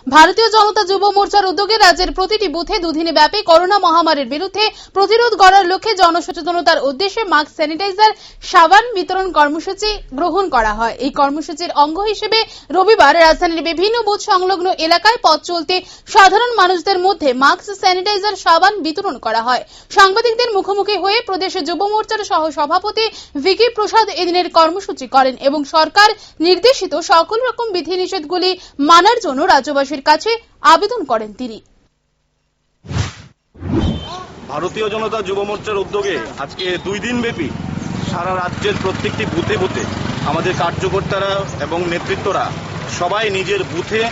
ভারতীয় জনতা যুব মোর্চার উদ্যোগে রাজ্যের প্রতিটি বুথে দুদিনে ব্যাপী করোনা মহামারীর বিরুদ্ধে প্রতিরোধ করার লক্ষ্যে জনসচেতনতার উদ্দেশ্যে মাস্ক, স্যানিটাইজার, সাবান বিতরণ কর্মসূচি গ্রহণ করা হয়। এই কর্মসূচির অঙ্গ হিসেবে রবিবার রাজধানীর বিভিন্ন বুথ সংলগ্ন এলাকায় পথ চলতে সাধারণ মানুষদের মধ্যে মাস্ক, স্যানিটাইজার, সাবান বিতরণ করা হয়। সাংবাদিকদের মুখোমুখি হয়ে প্রদেশ যুব মোর্চার সহ সভাপতি ভিকি প্রসাদ এদিনের কর্মসূচি করেন এবং সরকার নির্দেশিত সকল রকম বিধিনিষেধগুলি মানার জন্য রাজ্যবাসীর কাছে আবেদন করেন তিনি। ভারতীয় জনতা যুব মোর্চার উদ্যোগে আজকে 2 দিন ব্যাপী সারা রাজ্যের প্রত্যেকটি বুথে বুথে আমাদের কার্যকর্তারা এবং নেতৃত্বরা সবাই নিজের বুথে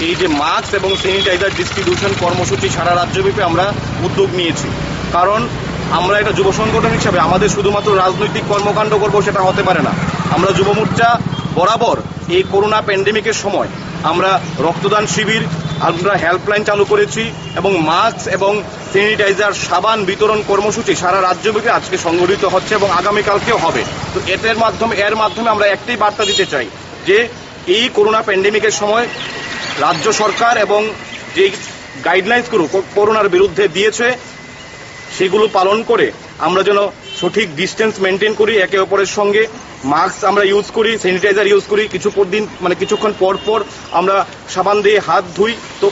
এই যে মাস্ক এবং স্যানিটাইজার ডিস্ট্রিবিউশন কর্মসূচি সারা রাজ্যব্যাপী আমরা উদ্যোগ নিয়েছি। কারণ আমরা একটা যুব সংগঠন হিসাবে আমাদের শুধুমাত্র রাজনৈতিক কর্মকাণ্ড করবো সেটা হতে পারে না। আমরা যুব মোর্চা বরাবর এই করোনা প্যান্ডেমিকের সময় আমরা রক্তদান শিবির, আমরা হেল্পলাইন চালু করেছি এবং মাস্ক এবং স্যানিটাইজার, সাবান বিতরণ কর্মসূচি সারা রাজ্যব্যাপী আজকে সংগঠিত হচ্ছে এবং আগামীকালকেও হবে। তো এর মাধ্যমে আমরা একটাই বার্তা দিতে চাই যে এই করোনা প্যান্ডেমিকের সময় রাজ্য সরকার এবং যে গাইডলাইন্সগুলো করোনার বিরুদ্ধে দিয়েছে সেগুলো পালন করে আমরা যেন সঠিক ডিস্টেন্স মেনটেন করি, একে অপরের সঙ্গে মাস্ক আমরা ইউজ করি, স্যানিটাইজার ইউজ করি, কিছুক্ষণ পর পর আমরা সাবান দিয়ে হাত ধুই। তো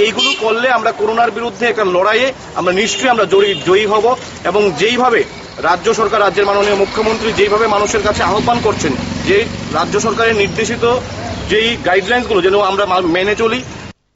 এইগুলো করলে আমরা করোনার বিরুদ্ধে একটা লড়াইয়ে আমরা নিশ্চয়ই আমরা জয়ী হব। এবং যেইভাবে রাজ্য সরকার, রাজ্যের মাননীয় মুখ্যমন্ত্রী যেইভাবে মানুষের কাছে আহ্বান করছেন যে রাজ্য সরকারের নির্দেশিত যেই গাইডলাইন্সগুলো যেন আমরা মেনে চলি,